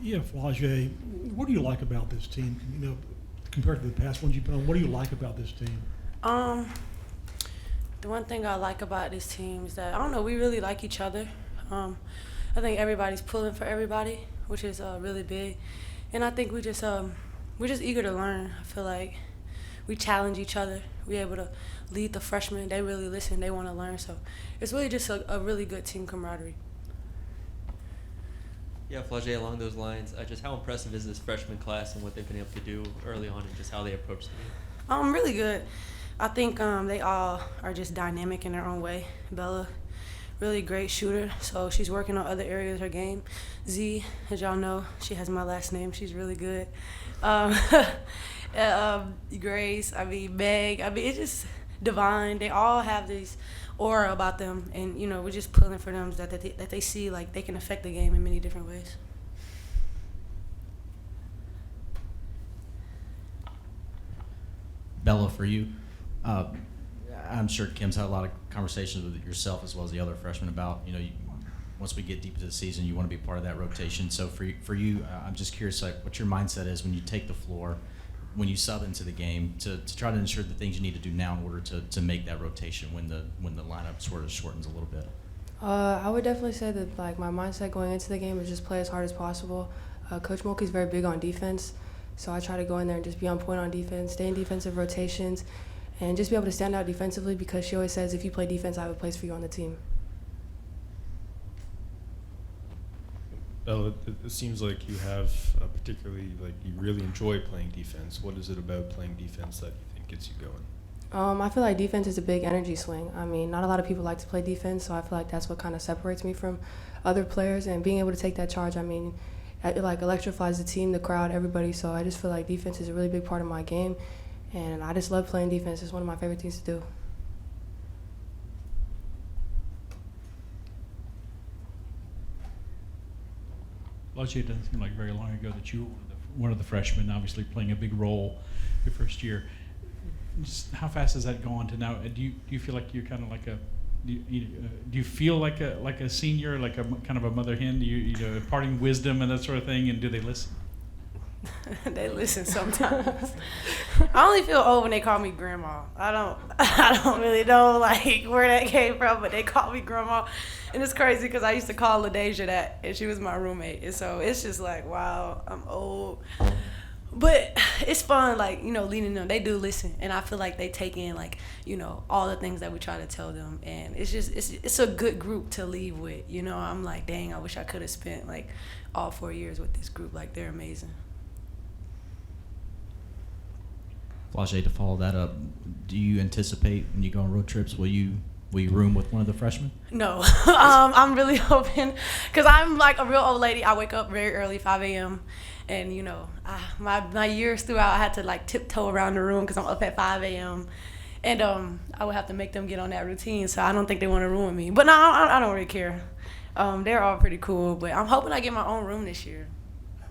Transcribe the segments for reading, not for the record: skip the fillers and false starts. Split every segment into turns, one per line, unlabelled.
Yeah, Flage, what do you like about this team? Compared to the past ones you've been on, what do you like about this team?
Um, the one thing I like about this team is that I don't know, we really like each other. I think everybody's pulling for everybody, which is really big, and I think we're just eager to learn. I feel like we challenge each other. We're able to lead the freshmen. They really listen. They want to learn. So it's really just a really good team camaraderie.
Yeah, Flage, along those lines, just how impressive is this freshman class and what they've been able to do early on and just how they approach the game?
Really good. I think they all are just dynamic in their own way. Bella, really great shooter, so she's working on other areas of her game. Z, as y'all know, she has my last name. She's really good. Grace, Meg, it's just Divine. They all have this aura about them, and we're just pulling for them that they see like they can affect the game in many different ways.
Bella, for you, I'm sure Kim's had a lot of conversations with yourself as well as the other freshmen about, once we get deep into the season, you want to be part of that rotation. So for you, I'm just curious, like, what your mindset is when you take the floor, when you sub into the game, to try to ensure the things you need to do now in order to make that rotation when the lineup sort of shortens a little bit.
I would definitely say that like my mindset going into the game is just play as hard as possible. Coach Mulkey's very big on defense, so I try to go in there and just be on point on defense, stay in defensive rotations, and just be able to stand out defensively because she always says if you play defense, I have a place for you on the team.
Bella, it seems like you have particularly, like, you really enjoy playing defense. What is it about playing defense that you think gets you going?
I feel like defense is a big energy swing. Not a lot of people like to play defense, so I feel like that's what kind of separates me from other players. And being able to take that charge, it like electrifies the team, the crowd, everybody. So I just feel like defense is a really big part of my game, and I just love playing defense. It's one of my favorite things to do.
It doesn't seem like very long ago that you were one of the freshmen, obviously playing a big role your first year. Just how fast has that gone to now? Do you feel like you're kind of like do you feel like a senior, like a kind of a mother hen? Do you imparting wisdom and that sort of thing? And do they listen?
They listen sometimes. I only feel old when they call me grandma. I don't really know like where that came from, but they call me grandma, and it's crazy because I used to call LaDeja that, and she was my roommate, and so it's just like, wow, I'm old. But it's fun, like, leading them. They do listen, and I feel like they take in, like, all the things that we try to tell them, and it's a good group to leave with. I'm like, dang, I wish I could have spent like all 4 years with this group. Like, they're amazing.
Flage, to follow that up, do you anticipate when you go on road trips, will you room with one of the freshmen?
No. I'm really hoping, because I'm like a real old lady. I wake up very early, 5 a.m., and my years throughout I had to like tiptoe around the room because I'm up at 5 a.m. and I would have to make them get on that routine, so I don't think they want to ruin me. But no, I don't really care. They're all pretty cool, but I'm hoping I get my own room this year.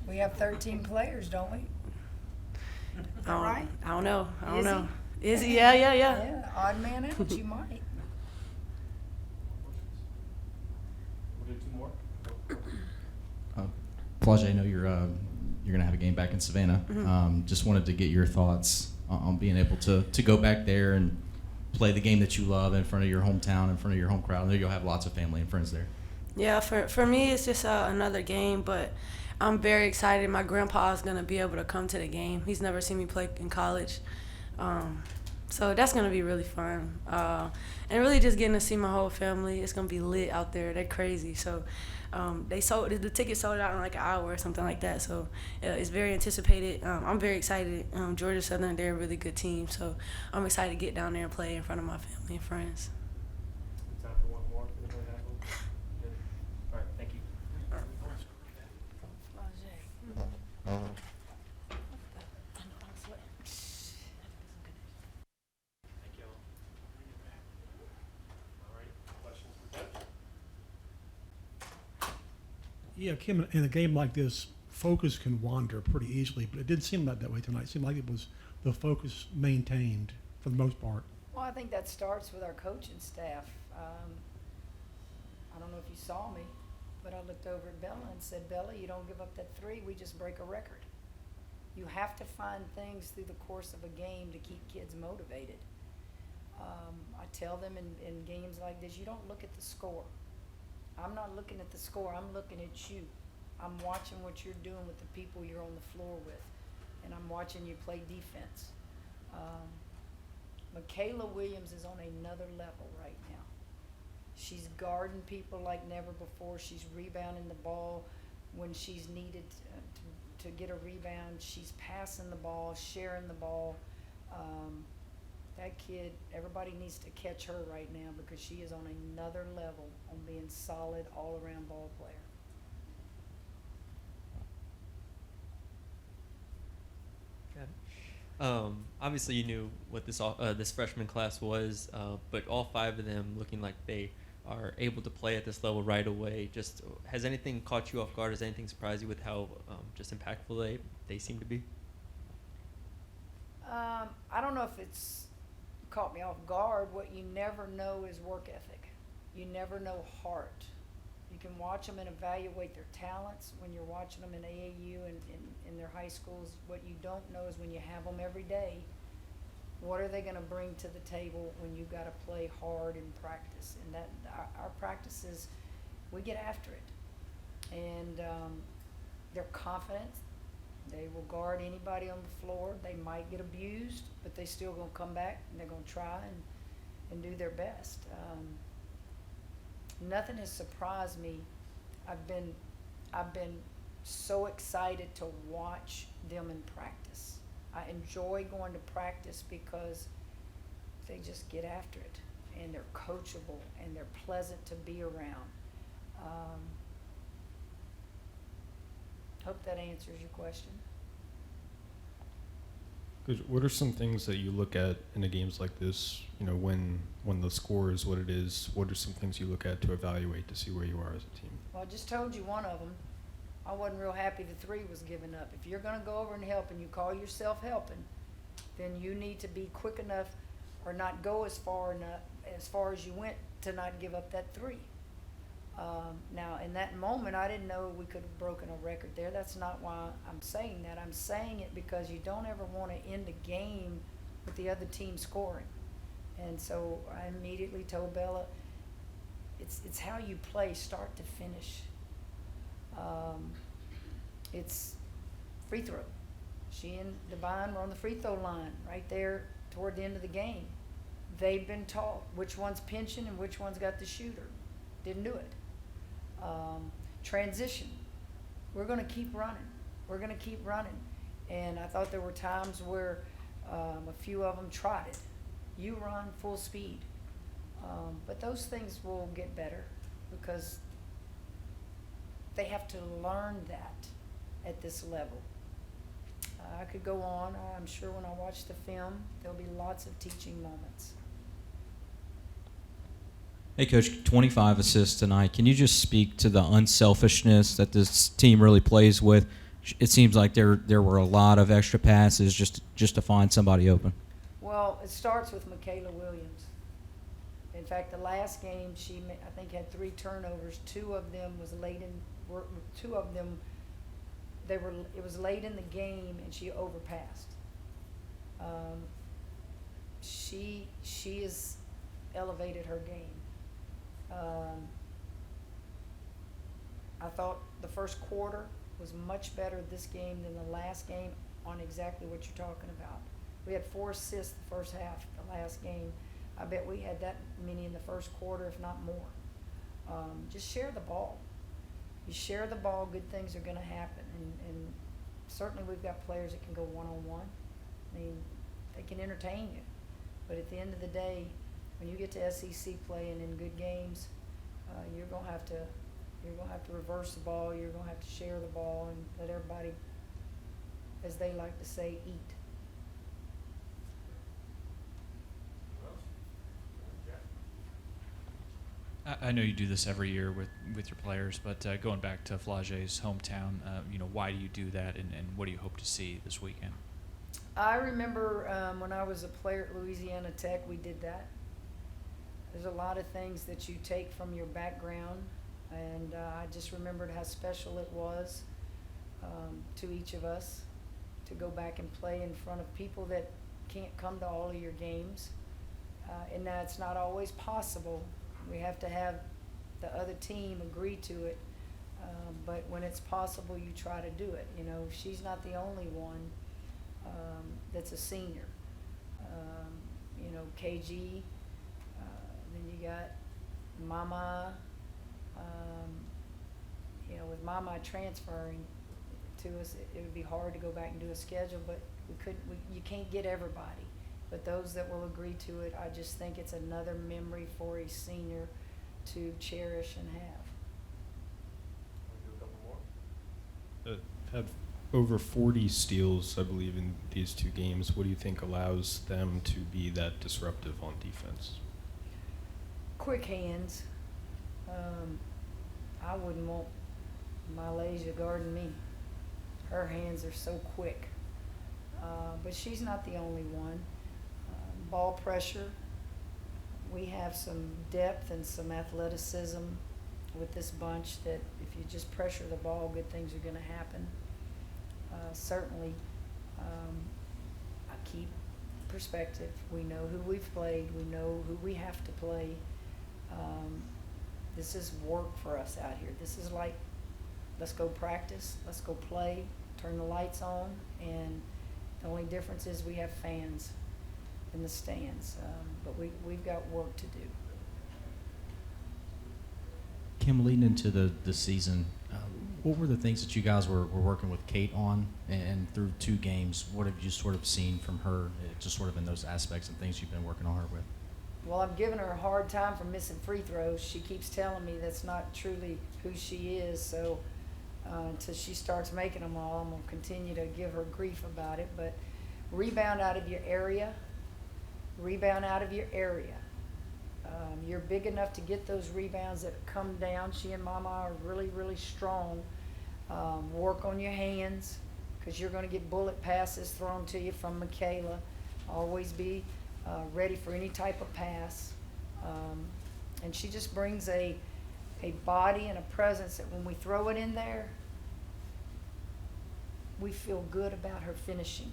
We have 13 players, don't we? Right?
I don't know. Is he?
Yeah,
Yeah.
odd man out, you might.
We'll do two more.
Flage, I know you're going to have a game back in Savannah.
Mm-hmm.
Just wanted to get your thoughts on being able to go back there and play the game that you love in front of your hometown, in front of your home crowd. I know you'll have lots of family and friends there.
Yeah, for me, it's just another game, but I'm very excited. My grandpa's going to be able to come to the game. He's never seen me play in college. So that's going to be really fun. And really just getting to see my whole family. It's going to be lit out there. They're crazy. So the tickets sold out in like an hour or something like that. So it's very anticipated. I'm very excited. Georgia Southern, they're a really good team. So I'm excited to get down there and play in front of my family and friends.
Time for one more. Good. All right, thank you. Thank you. All right, questions for Coach?
Yeah, Kim, in a game like this, focus can wander pretty easily, but it didn't seem that way tonight. It seemed like it was the focus maintained for the most part.
Well, I think that starts with our coaching staff. I don't know if you saw me, But I looked over at Bella and said, Bella, you don't give up that 3, we just break a record. You have to find things through the course of a game to keep kids motivated. I tell them in games like this, you don't look at the score. I'm not looking at the score, I'm looking at you. I'm watching what you're doing with the people you're on the floor with, and I'm watching you play defense. Michaela Williams is on another level right now. She's guarding people like never before. She's rebounding the ball when she's needed to get a rebound. She's passing the ball, sharing the ball. That kid, everybody needs to catch her right now because she is on another level on being solid all-around ball player.
Obviously, you knew what this freshman class was, but all 5 of them looking like they are able to play at this level right away. Just has anything caught you off guard? Has anything surprised you with how just impactful they seem to be?
I don't know if it's caught me off guard. What you never know is work ethic. You never know heart. You can watch them and evaluate their talents when you're watching them in AAU and in their high schools. What you don't know is when you have them every day, what are they going to bring to the table when you've got to play hard in practice? And that our practices, we get after it. And they're confident. They will guard anybody on the floor. They might get abused, but they still going to come back and they're going to try and do their best. Nothing has surprised me. I've been so excited to watch them in practice. I enjoy going to practice because they just get after it, and they're coachable, and they're pleasant to be around. Hope that answers your question.
Good. What are some things that you look at in a games like this? You know, when the score is what it is, what are some things you look at to evaluate to see where you are as a team?
Well, I just told you one of them. I wasn't real happy the 3 was given up. If you're going to go over and help and you call yourself helping, then you need to be quick enough or not go as far as you went to not give up that 3. Now, in that moment, I didn't know we could have broken a record there. That's not why I'm saying that. I'm saying it because you don't ever want to end a game with the other team scoring. And so I immediately told Bella, it's how you play start to finish. It's free throw. She and Divine were on the free throw line right there toward the end of the game. They've been taught which one's pinching and which one's got the shooter. Didn't do it. Transition. We're going to keep running. We're going to keep running. And I thought there were times where a few of them trotted. You run full speed. But those things will get better because they have to learn that at this level. I could go on. I'm sure when I watch the film, there'll be lots of teaching moments.
Hey, Coach, 25 assists tonight. Can you just speak to the unselfishness that this team really plays with? It seems like there were a lot of extra passes just to find somebody open.
Well, it starts with Michaela Williams. In fact, the last game, she, I think, had 3 turnovers. 2 of them was late in. 2 of them, it was late in the game, and she overpassed. She has elevated her game. I thought the first quarter was much better this game than the last game on exactly what you're talking about. We had 4 assists the first half, the last game. I bet we had that many in the first quarter, if not more. Just share the ball. You share the ball, good things are going to happen. And certainly we've got players that can go one-on-one. I mean, they can entertain you. But at the end of the day, when you get to SEC play and in good games, you're gonna have to reverse the ball. You're gonna have to share the ball and let everybody, as they like to say, eat.
I know you do this every year with your players, but going back to Flage's hometown, why do you do that, and what do you hope to see this weekend?
I remember when I was a player at Louisiana Tech, we did that. There's a lot of things that you take from your background And I just remembered how special it was to each of us to go back and play in front of people that can't come to all of your games. And now it's not always possible. We have to have the other team agree to it. But when it's possible, you try to do it. You know, she's not the only one that's a senior. You know, KG, then you got Mama. You know, with Mama transferring to us, it would be hard to go back and do a schedule, but you can't get everybody. But those that will agree to it, I just think it's another memory for a senior to cherish and have.
Have over 40 steals, I believe, in these two games. What do you think allows them to be that disruptive on defense?
Quick hands. I wouldn't want Malaysia guarding me. Her hands are so quick. But she's not the only one. Ball pressure. We have some depth and some athleticism with this bunch that if you just pressure the ball, good things are going to happen. Certainly, I keep perspective. We know who we've played. We know who we have to play. This is work for us out here. This is like, let's go practice, let's go play, turn the lights on, and the only difference is we have fans in the stands. But we've got work to do.
Kim, leading into the season, what were the things that you guys were working with Kate on, and through two games, what have you sort of seen from her, just sort of in those aspects and things you've been working on her with?
Well, I'm giving her a hard time for missing free throws. She keeps telling me that's not truly who she is, so until she starts making them all, I'm going to continue to give her grief about it. But rebound out of your area. Rebound out of your area. You're big enough to get those rebounds that come down. She and Mama are really, really strong. Work on your hands, because you're going to get bullet passes thrown to you from Michaela. Always be ready for any type of pass. And she just brings a body and a presence that when we throw it in there, we feel good about her finishing.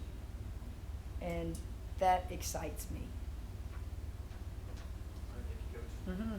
And that excites me.
All right, thank you, Coach.
Mm-hmm.